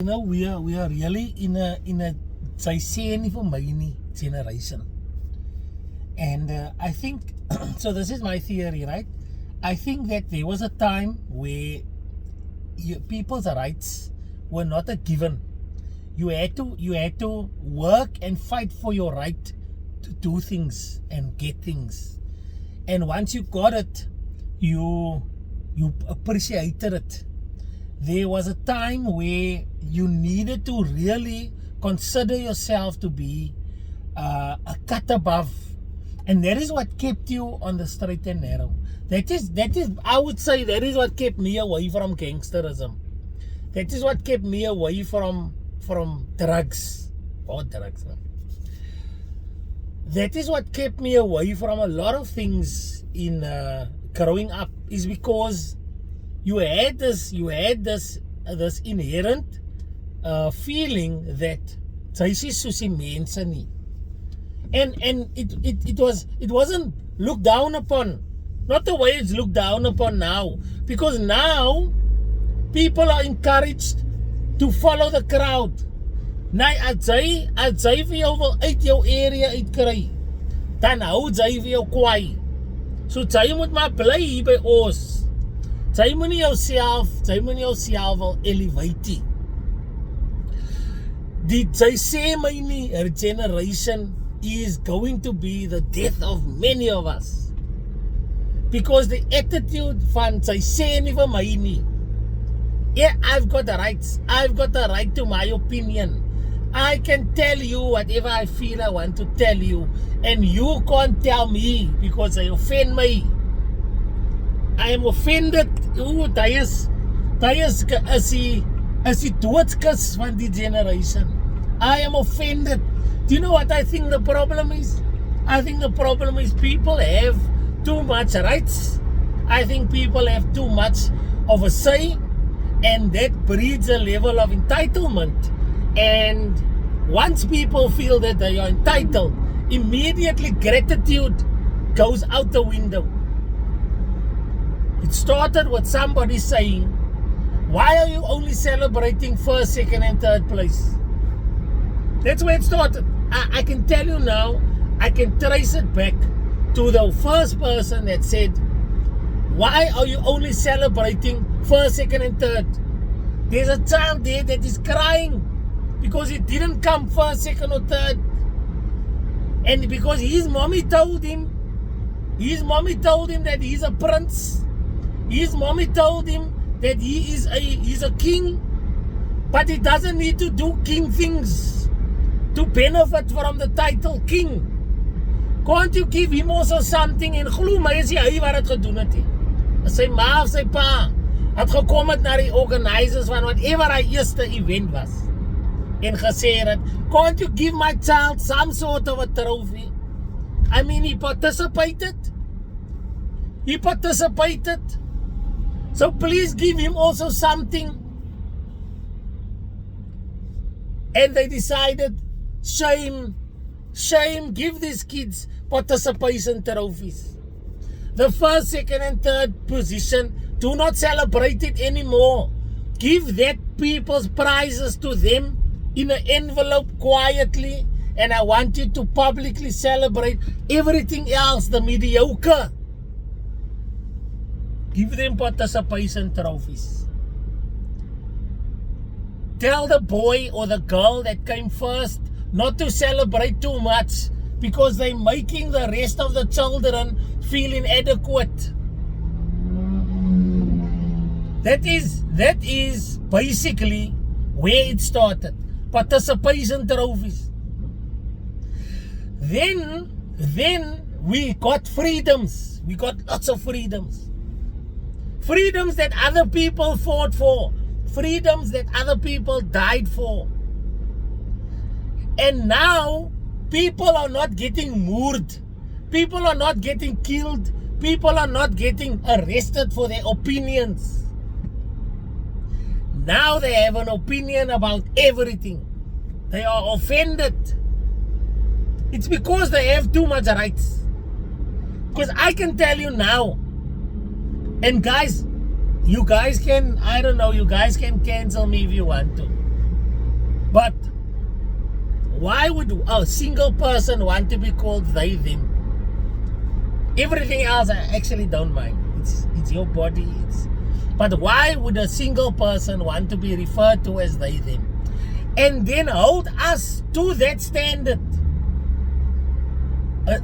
We are really in a generation, and I think so. This is my theory, right? I think that there was a time where people's rights were not a given. You had to work and fight for your right to do things and get things, and once you got it, you appreciated it. There was a time where you needed to really consider yourself to be a cut above, and that is what kept you on the straight and narrow. That is, I would say, that is what kept me away from gangsterism. That is what kept me away from drugs. Or drugs, man. That is what kept me away from a lot of things in growing up, is because you had this inherent feeling that and it wasn't looked down upon, not the way it's looked down upon now, because now people are encouraged to follow the crowd. Nou, as jy vir jou wil uit jou area uitkry, dan hou jy vir jou kwaai. So jy moet maar bly hier by ons. Jy moet nie jouself wil elevate. Jy sê my nie, her generation is going to be the death of many of us. Because the attitude van jy sê nie vir my nie. Yeah, I've got the rights. I've got the right to my opinion. I can tell you whatever I feel I want to tell you, and you can't tell me because I offend me. I am offended. Ooh, dat is die doodskus van die generation. I am offended. Do you know what I think the problem is? I think the problem is people have too much rights. I think people have too much of a say, and that breeds a level of entitlement. And once people feel that they are entitled, immediately gratitude goes out the window. It started with somebody saying, why are you only celebrating first, second and third place? That's where it started. I can tell you now, I can trace it back to the first person that said, why are you only celebrating first, second and third? There's a child there that is crying because he didn't come first, second or third. And because his mommy told him that he's a prince. His mommy told him that he's a king, but he doesn't need to do king things to benefit from the title king. Can't you give him also something? En glo my, is hy wat het gedoen het. Sy ma of sy pa het gekom het na die organisers van whatever hy eerste event was en gesê het, can't you give my child some sort of a trophy? I mean, he participated. So please give him also something. And they decided, shame, give these kids participation trophies. The first, second and third position, do not celebrate it anymore. Give that people's prizes to them in an envelope quietly, and I want you to publicly celebrate everything else, the mediocre. Give them participation trophies. Tell the boy or the girl that came first not to celebrate too much, because they're making the rest of the children feel inadequate. That is basically where it started. Participation trophies. Then we got freedoms. We got lots of freedoms. Freedoms that other people fought for. Freedoms that other people died for. And now, people are not getting murdered. People are not getting killed. People are not getting arrested for their opinions. Now they have an opinion about everything. They are offended. It's because they have too much rights. Because I can tell you now, and guys, you guys can, I don't know, you guys can cancel me if you want to. But why would a single person want to be called they, them? Everything else I actually don't mind. It's your body. But why would a single person want to be referred to as they, them? And then hold us to that standard.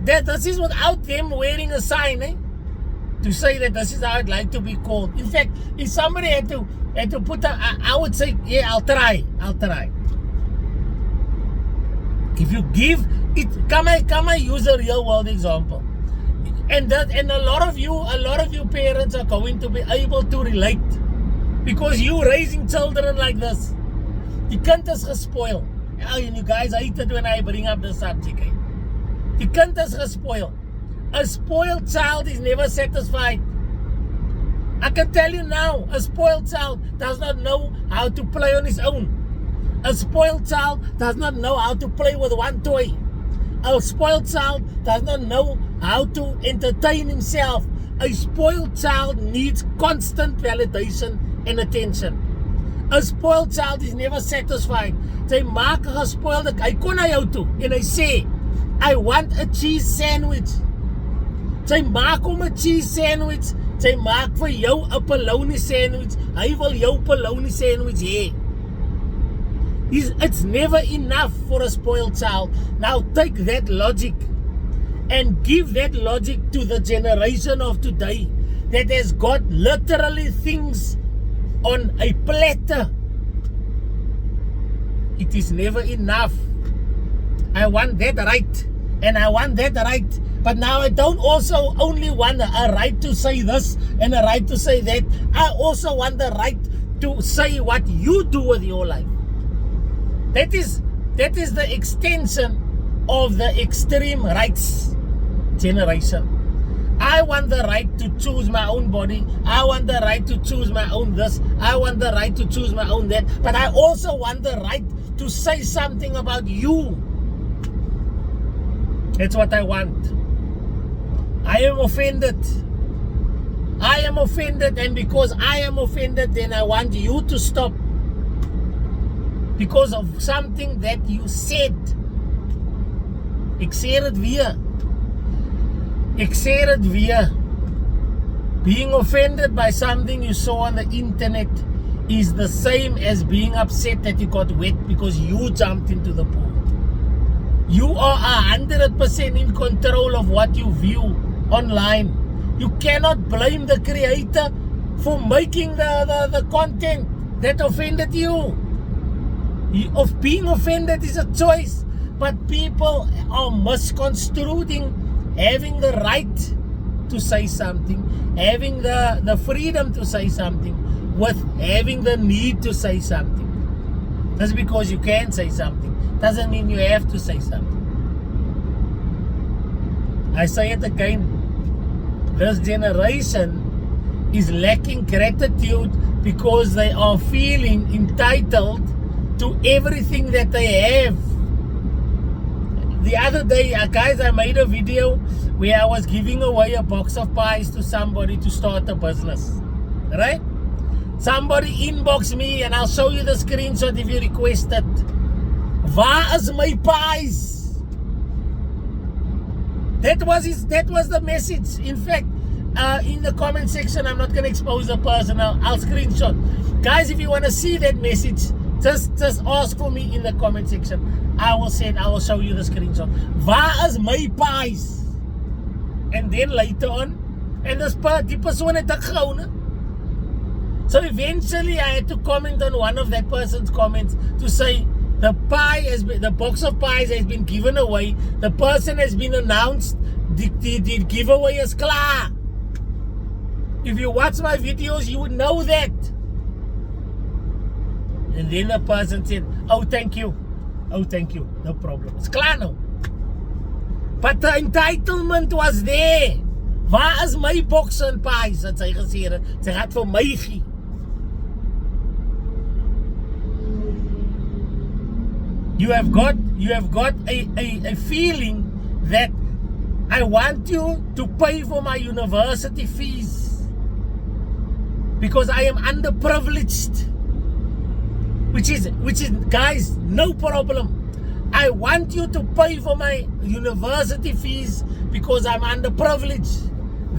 This is without them wearing a sign, to say that this is how I'd like to be called. In fact, if somebody had to put I would say, yeah, I'll try. If you give it, come I use a real world example. And a lot of you parents are going to be able to relate, because you raising children like this. Die kind is gespoil. And you guys hate it when I bring up the subject. Die kind is gespoil. A spoiled child is never satisfied. I can tell you now, a spoiled child does not know how to play on his own. A spoiled child does not know how to play with one toy. A spoiled child does not know how to entertain himself. A spoiled child needs constant validation and attention. A spoiled child is never satisfied. Sy maak 'n gespoilde, hy kon na jou toe en hy sê, I want a cheese sandwich. Sy maak hom 'n cheese sandwich. Sy maak vir jou 'n bologna sandwich. Hy wil jou bologna sandwich hê. It's never enough for a spoiled child. Now take that logic and give that logic to the generation of today that has got literally things on a platter. It is never enough. I want that right, and I want that right. But now I don't also only want a right to say this and a right to say that. I also want the right to say what you do with your life. That is the extension of the extreme rights generation. I want the right to choose my own body. I want the right to choose my own this. I want the right to choose my own that. But I also want the right to say something about you. That's what I want. I am offended. I am offended, and because I am offended, then I want you to stop. Because of something that you said. Ek sê dit weer. Ek sê dit weer. Being offended by something you saw on the internet is the same as being upset that you got wet because you jumped into the pool. You are 100% in control of what you view online. You cannot blame the creator for making the content that offended you. Of being offended is a choice, but people are misconstruing having the right to say something, having the freedom to say something, with having the need to say something. Just because you can say something doesn't mean you have to say something. I say it again. This generation is lacking gratitude because they are feeling entitled to everything that they have. The other day, guys, I made a video where I was giving away a box of pies to somebody to start a business. Right? Somebody inbox me, and I'll show you the screenshot if you request it. Waar is my pies? That was the message. In fact, in the comment section, I'm not going to expose the person. I'll screenshot. Guys, if you want to see that message, just ask for me in the comment section. I will show you the screenshot. Waar is my pies? And then later on, and die persoon het ek gehou, ne? So eventually I had to comment on one of that person's comments to say the box of pies has been given away. The person has been announced. The giveaway is klaar. If you watch my videos, you would know that. And then the person said, oh, thank you. Oh, thank you. No problem. It's klaar now. But the entitlement was there. Waar is my box en pies? Dat sy gesê het. Sy gaat vir my gee. You have got a feeling that I want you to pay for my university fees because I am underprivileged. which is guys, no problem. I want you to pay for my university fees because I'm underprivileged.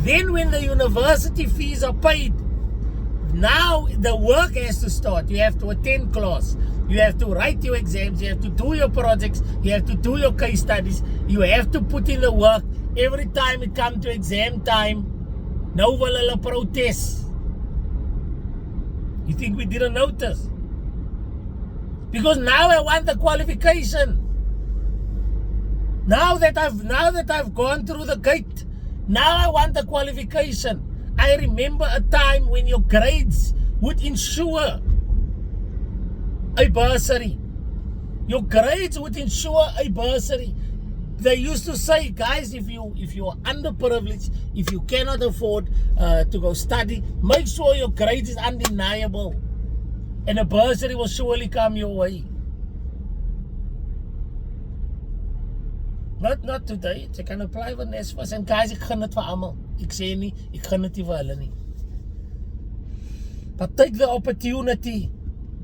Then when the university fees are paid, now the work has to start. You have to attend class. You have to write your exams. You have to do your projects. You have to do your case studies. You have to put in the work. Every time it comes to exam time, now will hulle protest. You think we didn't notice? Because now I want the qualification. Now that I've gone through the gate, now I want the qualification. I remember a time when your grades would ensure a bursary. Your grades would ensure a bursary. They used to say, guys, if you are underprivileged, if you cannot afford to go study, make sure your grades is undeniable, and a bursary will surely come your way. Not today. Jy kan apply vir NSFAS en guys, ek gun dit vir almal. Ek sê nie, ek gun dit nie vir hulle nie. But take the opportunity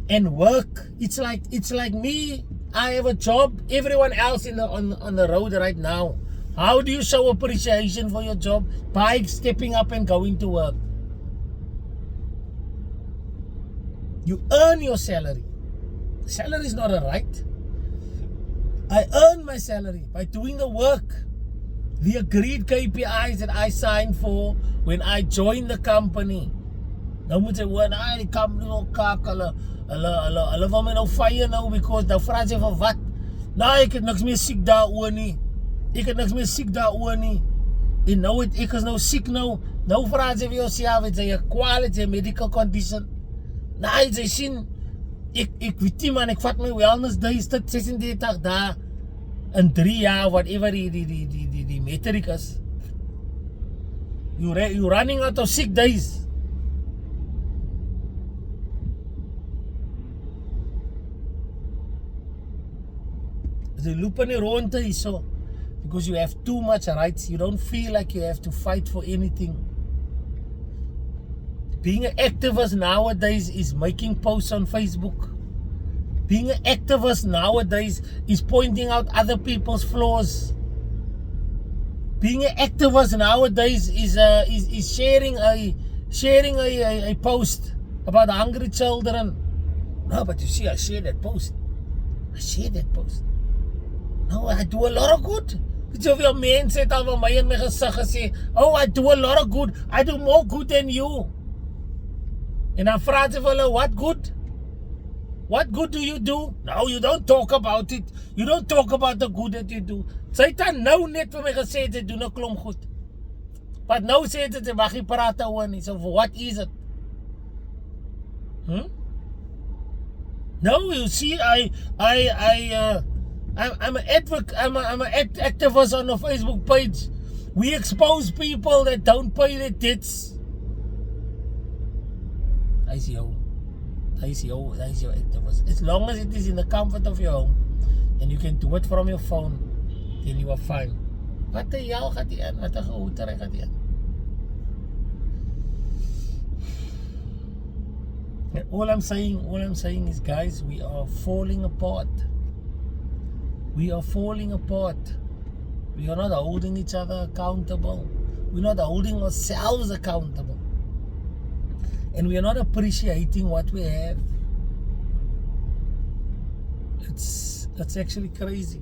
and work. It's like me. I have a job. Everyone else on the road right now. How do you show appreciation for your job? By stepping up and going to work. You earn your salary. Salary is not a right. I earn my salary by doing the work. The agreed KPIs that I signed for when I joined the company. Nou moet jy hoor, die company wil kak, hulle wil my nou fire nou, because nou vra jy vir wat? Nou, ek het niks meer siek daaroor nie. Ek het niks meer siek daaroor nie. En nou ek is nou siek nou. Nou vra jy vir jouself, het jy 'n quality medical condition? Nou, jy sien, ek weet nie man, ek vat my wellness days tot 36 dae in 3 jaar, whatever die metric is. You're running out of sick days. Jy loop in die ronde hierso, because you have too much rights. You don't feel like you have to fight for anything. Being an activist nowadays is making posts on Facebook. Being an activist nowadays is pointing out other people's flaws. Being an activist nowadays is sharing a post about hungry children. No, but you see, I shared that post. No, I do a lot of good. Soveel mense het al van my in my gesig gesê, oh, I do a lot of good. I do more good than you. En dan vra jy vir hulle, what good? What good do you do? No, you don't talk about it. You don't talk about the good that you do. Sy het dan nou net vir my gesê, jy doen 'n klomp goed. But nou sê jy, mag jy praat oor nie. So what is it? No, you see, I'm an advocate. I'm an activist on the Facebook page. We expose people that don't pay their debts. That's your activist. As long as it is in the comfort of your home and you can do it from your phone, then you are fine. Wat die hel gaat die aan? Wat 'n gehoutery gaat die aan? All I'm saying is, guys, we are falling apart. We are falling apart. We are not holding each other accountable. We're not holding ourselves accountable. And we are not appreciating what we have. It's actually crazy.